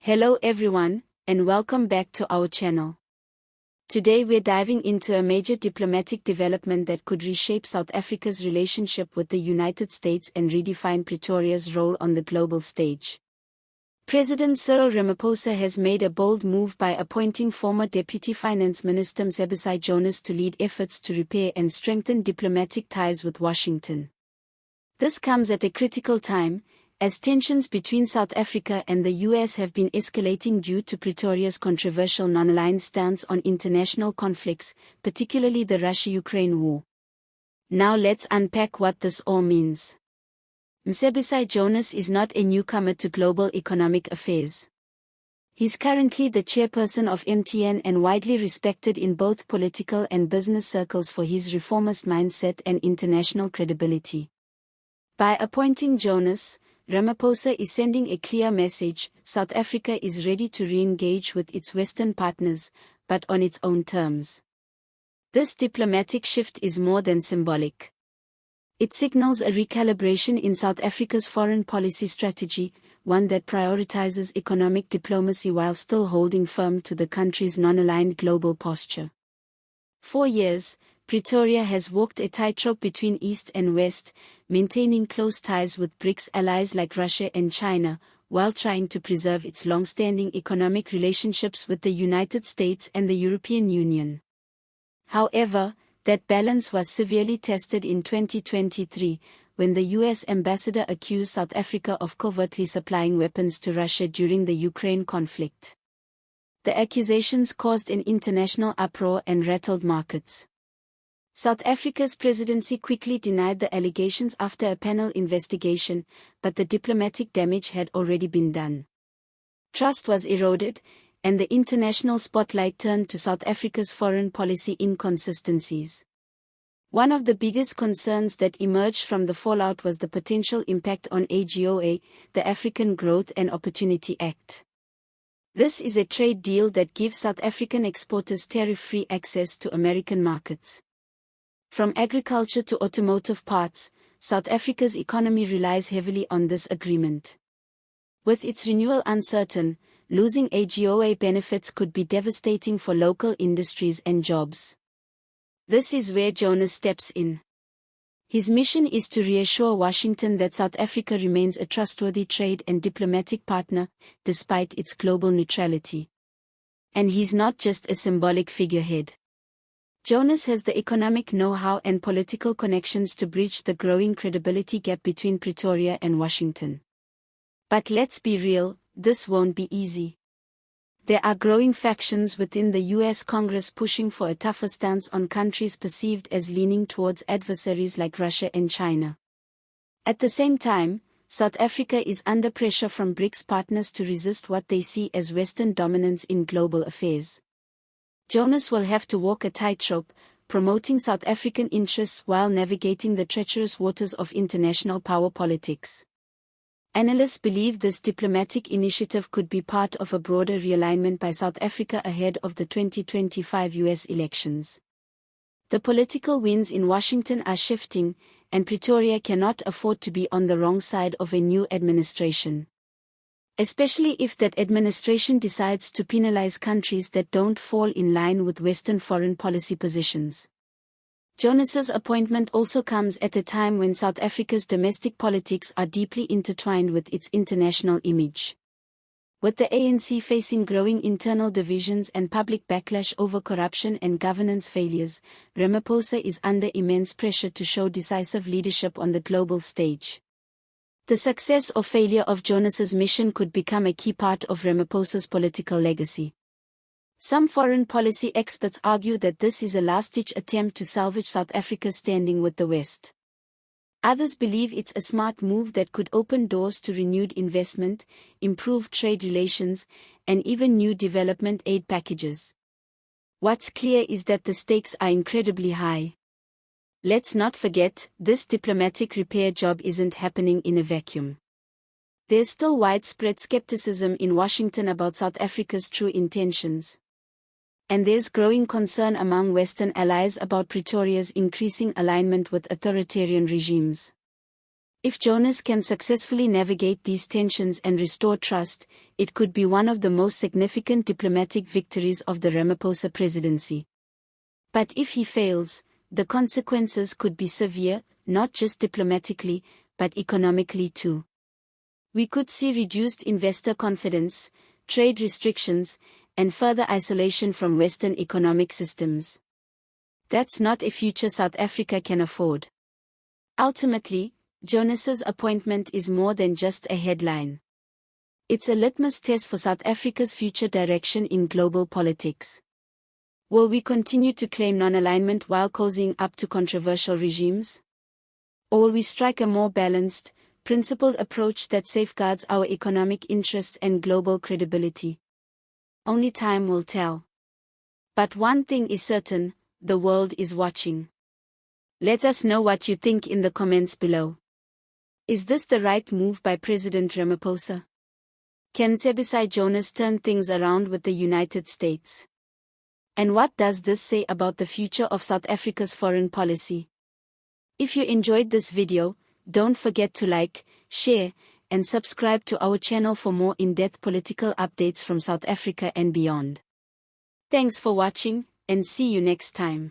Hello everyone, and welcome back to our channel. Today we're diving into a major diplomatic development that could reshape South Africa's relationship with the United States and redefine Pretoria's role on the global stage. President Cyril Ramaphosa has made a bold move by appointing former Deputy Finance Minister Mcebisi Jonas to lead efforts to repair and strengthen diplomatic ties with Washington. This comes at a critical time, as tensions between South Africa and the US have been escalating due to Pretoria's controversial non-aligned stance on international conflicts, particularly the Russia-Ukraine war. Now let's unpack what this all means. Mcebisi Jonas is not a newcomer to global economic affairs. He's currently the chairperson of MTN and widely respected in both political and business circles for his reformist mindset and international credibility. By appointing Jonas, Ramaphosa is sending a clear message: South Africa is ready to re-engage with its Western partners, but on its own terms. This diplomatic shift is more than symbolic. It signals a recalibration in South Africa's foreign policy strategy, one that prioritizes economic diplomacy while still holding firm to the country's non-aligned global posture. For years, Pretoria has walked a tightrope between East and West, maintaining close ties with BRICS allies like Russia and China, while trying to preserve its long-standing economic relationships with the United States and the European Union. However, that balance was severely tested in 2023, when the US ambassador accused South Africa of covertly supplying weapons to Russia during the Ukraine conflict. The accusations caused an international uproar and rattled markets. South Africa's presidency quickly denied the allegations after a panel investigation, but the diplomatic damage had already been done. Trust was eroded, and the international spotlight turned to South Africa's foreign policy inconsistencies. One of the biggest concerns that emerged from the fallout was the potential impact on AGOA, the African Growth and Opportunity Act. This is a trade deal that gives South African exporters tariff-free access to American markets. From agriculture to automotive parts, South Africa's economy relies heavily on this agreement. With its renewal uncertain, losing AGOA benefits could be devastating for local industries and jobs. This is where Jonas steps in. His mission is to reassure Washington that South Africa remains a trustworthy trade and diplomatic partner, despite its global neutrality. And he's not just a symbolic figurehead. Jonas has the economic know-how and political connections to bridge the growing credibility gap between Pretoria and Washington. But let's be real, this won't be easy. There are growing factions within the US Congress pushing for a tougher stance on countries perceived as leaning towards adversaries like Russia and China. At the same time, South Africa is under pressure from BRICS partners to resist what they see as Western dominance in global affairs. Jonas will have to walk a tightrope, promoting South African interests while navigating the treacherous waters of international power politics. Analysts believe this diplomatic initiative could be part of a broader realignment by South Africa ahead of the 2025 US elections. The political winds in Washington are shifting, and Pretoria cannot afford to be on the wrong side of a new administration. Especially if that administration decides to penalize countries that don't fall in line with Western foreign policy positions. Jonas's appointment also comes at a time when South Africa's domestic politics are deeply intertwined with its international image. With the ANC facing growing internal divisions and public backlash over corruption and governance failures, Ramaphosa is under immense pressure to show decisive leadership on the global stage. The success or failure of Jonas's mission could become a key part of Ramaphosa's political legacy. Some foreign policy experts argue that this is a last-ditch attempt to salvage South Africa's standing with the West. Others believe it's a smart move that could open doors to renewed investment, improved trade relations, and even new development aid packages. What's clear is that the stakes are incredibly high. Let's not forget, this diplomatic repair job isn't happening in a vacuum. There's still widespread skepticism in Washington about South Africa's true intentions. And there's growing concern among Western allies about Pretoria's increasing alignment with authoritarian regimes. If Jonas can successfully navigate these tensions and restore trust, it could be one of the most significant diplomatic victories of the Ramaphosa presidency. But if he fails, the consequences could be severe, not just diplomatically, but economically too. We could see reduced investor confidence, trade restrictions, and further isolation from Western economic systems. That's not a future South Africa can afford. Ultimately, Jonas's appointment is more than just a headline. It's a litmus test for South Africa's future direction in global politics. Will we continue to claim non-alignment while cozying up to controversial regimes? Or will we strike a more balanced, principled approach that safeguards our economic interests and global credibility? Only time will tell. But one thing is certain, the world is watching. Let us know what you think in the comments below. Is this the right move by President Ramaphosa? Can Mcebisi Jonas turn things around with the United States? And what does this say about the future of South Africa's foreign policy? If you enjoyed this video, don't forget to like, share, and subscribe to our channel for more in-depth political updates from South Africa and beyond. Thanks for watching, and see you next time.